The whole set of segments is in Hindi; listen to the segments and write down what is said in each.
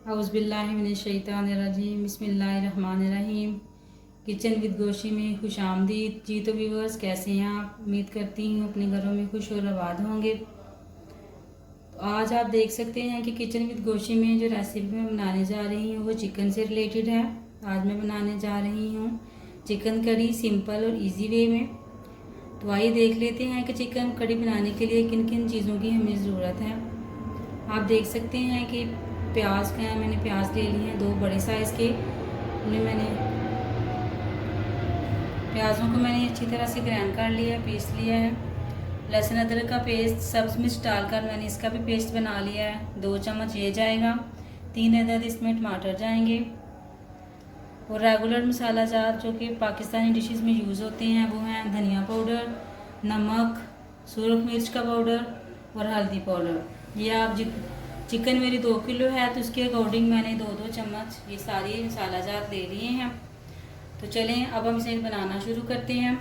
औज़ुबिल्लाहिमिनश्शैतानिर्रजीम बिस्मिल्लाहिर्रहमानिर्रहीम। किचन विद गोशी में खुश आमदीद। जी तो व्यूवर्स, कैसे हैं आप? उम्मीद करती हूँ अपने घरों में खुश और आबाद होंगे। तो आज आप देख सकते हैं कि किचन विद गोशी में जो रेसिपी मैं बनाने जा रही हूँ वो चिकन से रिलेटेड है। आज मैं बनाने जा रही हूँ चिकन करी सिंपल और इजी वे में। तो आइए देख लेते हैं कि चिकन करी बनाने के लिए किन किन चीज़ों की हमें ज़रूरत है। आप देख सकते हैं कि प्याज का मैंने प्याज ले लिए हैं 2 बड़े साइज़ के। उन्हें प्याज़ों को मैंने अच्छी तरह से ग्राइंड कर लिया है, पीस लिया है। लहसुन अदरक का पेस्ट सब्ज़ मिर्च डालकर मैंने इसका भी पेस्ट बना लिया है। 2 चम्मच ये जाएगा। 3 अदद इसमें टमाटर जाएंगे। और रेगुलर मसाला जार जो कि पाकिस्तानी डिशेस में यूज़ होते हैं वो हैं धनिया पाउडर, नमक, सुरख मिर्च का पाउडर और हल्दी पाउडर। ये आप चिकन मेरी 2 किलो है तो उसके अकॉर्डिंग मैंने 2-2 चम्मच ये सारे मसाला जार ले लिए हैं। तो चलें अब हम इसे बनाना शुरू करते हैं।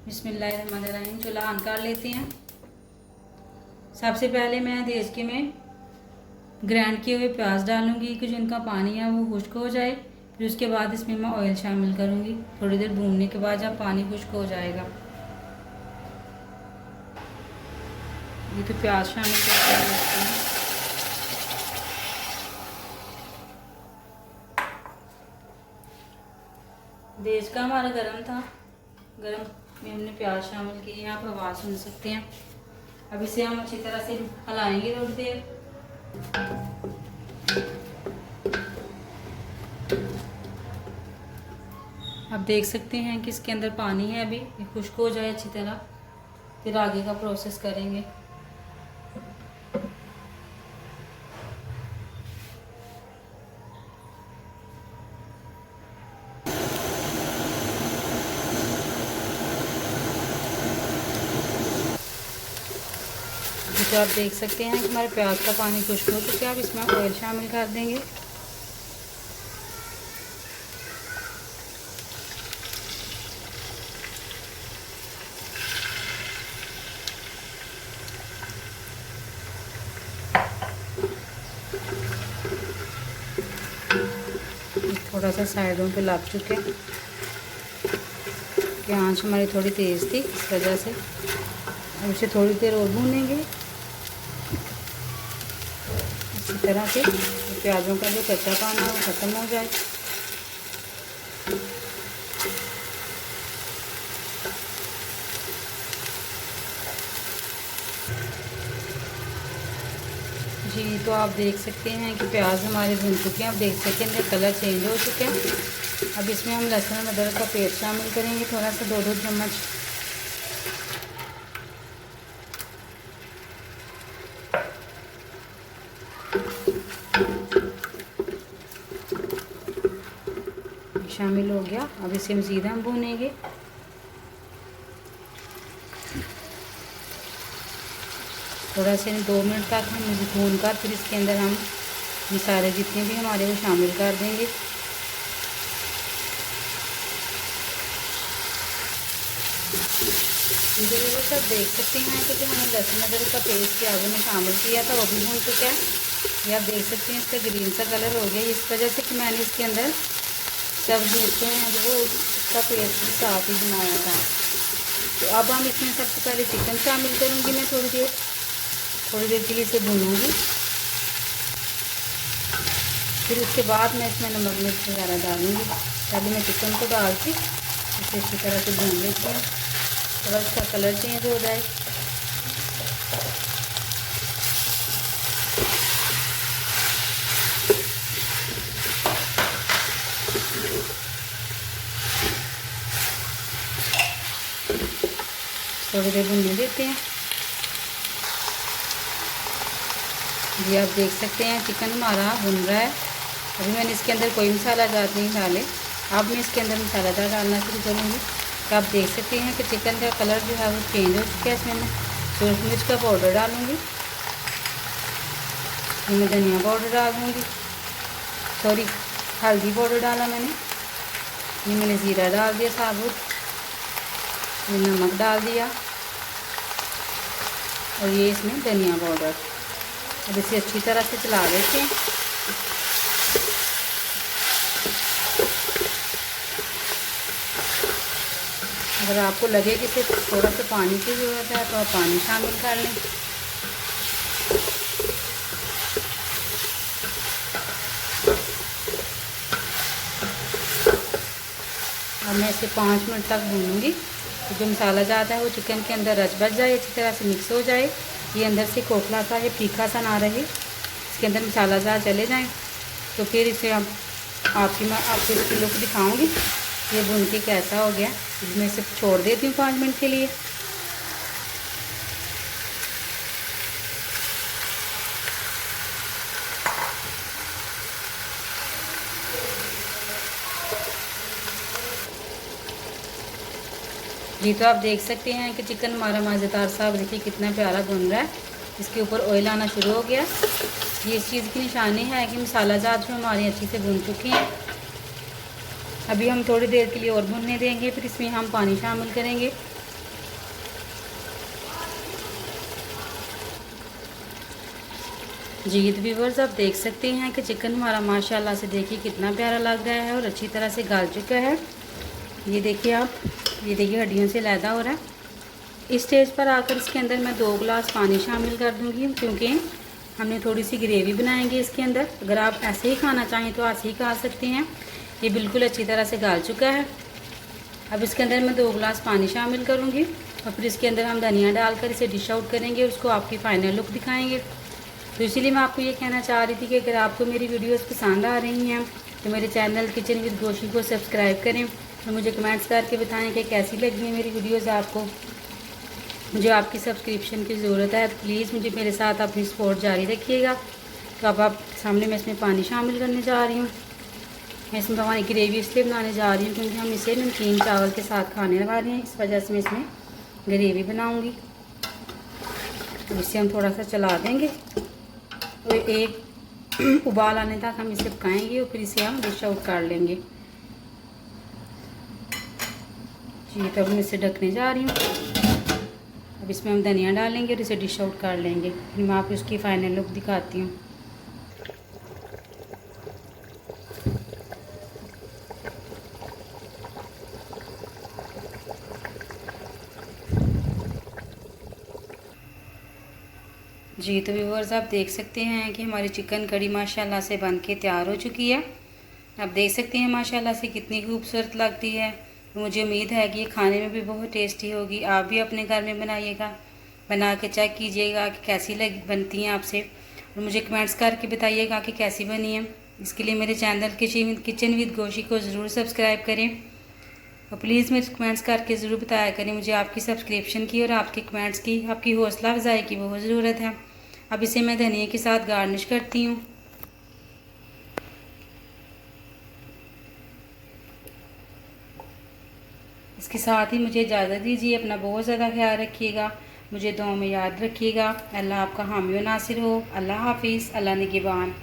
बिस्मिल्लाहिर्रहमानिर्रहीम। चूल्हा ऑन कर लेते हैं। सबसे पहले मैं देश के में ग्राइंड किए हुए प्याज डालूंगी कि जो इनका पानी है वो खुश्क हो जाए। फिर उसके बाद इसमें मैं ऑयल शामिल करूंगी। थोड़ी देर भूनने के बाद जब पानी खुश्क हो जाएगा, ये तो प्याज शामिल करते हैं। देश का हमारा गरम था, गरम में हमने प्याज शामिल किए। आप आवाज़ सुन सकते हैं। अब इसे हम अच्छी तरह से हिलाएंगे थोड़ी देर। आप देख सकते हैं कि इसके अंदर पानी है, अभी ये खुश्क हो जाए अच्छी तरह, फिर आगे का प्रोसेस करेंगे। तो आप देख सकते हैं कि हमारे प्याज का पानी खुश्क हो चुका है। अब इसमें ऑयल शामिल कर देंगे। थोड़ा सा साइडों पे लग चुके हैं कि आंच हमारी थोड़ी तेज़ थी, इस वजह से अब इसे थोड़ी देर और भूनेंगे इसी तरह से प्याज़ों का जो कच्चापन है वो ख़त्म हो जाए। जी तो आप देख सकते हैं कि प्याज हमारे भून चुके हैं। आप देख सकते हैं इनके कलर चेंज हो चुके हैं। अब इसमें हम लहसुन अदरक का पेस्ट शामिल करेंगे, थोड़ा सा 2-2 चम्मच। शामिल हो गया। अब इसे मज़ीद हम भूनेंगे। थोड़ा से 2 मिनट तक हम इसे भून कर फिर इसके अंदर हम मसाले जितने भी हमारे वो शामिल कर देंगे। तो सब देख सकते हैं कि जो हमने लहसुन अदरक का पेस्ट प्याज़ों में शामिल किया था वो भी भून चुका है। ये आप देख सकते हैं इसका ग्रीन सा कलर हो गया। इस वजह से कि मैंने इसके अंदर सब्जी हैं जो वो इसका पेस्ट भी साफ ही बनाया था। तो अब हम इसमें सबसे पहले चिकन शामिल करूँगी। मैं थोड़ी देर के लिए इसे भूनूँगी। फिर उसके बाद मैं इसमें नमक मिर्च वगैरह डालूँगी। पहले मैं चिकन को डाल के इसे अच्छी तरह से भून लेती हूँ, थोड़ा इसका कलर चेंज हो जाए। थोड़ी देर भूनने देते हैं। जी आप देख सकते हैं चिकन हमारा भुन रहा है। अभी मैंने इसके अंदर कोई मसाला जार नहीं डाले। अब मैं इसके अंदर मसाला जार डालना शुरू करूँगी। तो आप देख सकते हैं कि चिकन का कलर जो है वो चेंज हो चुका है। इसमें मैं सूरज मिर्च का पाउडर डालूँगी, इसमें धनिया पाउडर डाल दूँगी, सॉरी हल्दी पाउडर डाला मैंने, ये मैंने ज़ीरा डाल दिया साबुत, ये नमक डाल दिया और ये इसमें धनिया पाउडर। अब इसे अच्छी तरह से चला देते हैं। अगर आपको लगे कि सिर्फ थोड़ा सा पानी की ज़रूरत है तो आप पानी शामिल कर लें। और मैं इसे 5 मिनट तक भूनूंगी। तो जो मसाला जाता है वो चिकन के अंदर रच बच जाए, अच्छी तरह से मिक्स हो जाए, ये अंदर से खोखला सा या तीखा सा ना रहे, इसके अंदर मसाला जार चले जाएं। तो फिर इसे मैं आपको इसकी लुक दिखाऊंगी ये भून के कैसा हो गया। मैं इसे छोड़ देती हूँ 5 मिनट के लिए। जी तो आप देख सकते हैं कि चिकन हमारा मज़ेदार सा देखिए कितना प्यारा भुन रहा है, इसके ऊपर ऑयल आना शुरू हो गया। ये इस चीज़ की निशानी है कि मसाला जात जो हमारी अच्छी से भुन चुकी हैं। अभी हम थोड़ी देर के लिए और भुनने देंगे, फिर इसमें हम पानी शामिल करेंगे। जी तो व्यूअर्स आप देख सकते हैं कि चिकन हमारा माशाल्लाह से देखिए कितना प्यारा लग रहा है और अच्छी तरह से गल चुका है। ये देखिए आप, ये देखिए हड्डियों से लैदा हो रहा है। इस स्टेज पर आकर इसके अंदर मैं 2 गिलास पानी शामिल कर दूंगी, क्योंकि हमने थोड़ी सी ग्रेवी बनाएंगे इसके अंदर। अगर आप ऐसे ही खाना चाहें तो ऐसे ही खा सकते हैं। ये बिल्कुल अच्छी तरह से गल चुका है। अब इसके अंदर मैं 2 गिलास पानी शामिल करूँगी और फिर इसके अंदर हम धनिया डालकर इसे डिश आउट करेंगे और उसको आपकी फ़ाइनल लुक दिखाएँगे। तो इसीलिए मैं आपको ये कहना चाह रही थी कि अगर आपको मेरी वीडियोस पसंद आ रही हैं तो मेरे चैनल किचन विद गोशी को सब्सक्राइब करें और मुझे कमेंट्स करके बताएं कि कैसी लगी है मेरी वीडियोस आपको। मुझे आपकी सब्सक्रिप्शन की ज़रूरत है, तो प्लीज़ मुझे मेरे साथ अपनी सपोर्ट जारी रखिएगा। तो अब आप सामने मैं इसमें पानी शामिल करने जा रही हूँ। मैं इसमें हमारी ग्रेवी इसलिए बनाने जा रही हूँ क्योंकि हम इसे नमकीन चावल के साथ खाने वाले हैं, इस वजह से मैं इसमें ग्रेवी बनाऊँगी। तो इसे हम थोड़ा सा चला देंगे और एक उबाल आने तक हम इसे पकाएंगे और फिर इसे हम डिश आउट कर लेंगे। जी तो अब मैं इसे ढकने जा रही हूँ। अब इसमें हम धनिया डालेंगे और इसे डिश आउट कर लेंगे। फिर मैं आपको इसकी फ़ाइनल लुक दिखाती हूँ। जी तो व्यूअर्स आप देख सकते हैं कि हमारी चिकन कड़ी माशाल्लाह से बन के तैयार हो चुकी है। आप देख सकते हैं माशाल्लाह से कितनी खूबसूरत लगती है। मुझे उम्मीद है कि ये खाने में भी बहुत टेस्टी होगी। आप भी अपने घर में बनाइएगा, बना के चेक कीजिएगा कि कैसी बनती हैं आपसे, और मुझे कमेंट्स करके बताइएगा कि कैसी बनी है। इसके लिए मेरे चैनल किचन विद गोशी को ज़रूर सब्सक्राइब करें और प्लीज़ मेरे कमेंट्स करके ज़रूर बताया करें। मुझे आपकी सब्सक्रिप्शन की और आपके कमेंट्स की, आपकी हौसला अफजाई की बहुत ज़रूरत है। अब इसे मैं धनिया के साथ गार्निश करती हूँ। इसके साथ ही मुझे इजाज़त दीजिए। अपना बहुत ज़्यादा ख्याल रखिएगा, मुझे दुआ में याद रखिएगा। अल्लाह आपका हामी व नासिर हो। अल्लाह हाफिज़। अल्लाह निगहबान।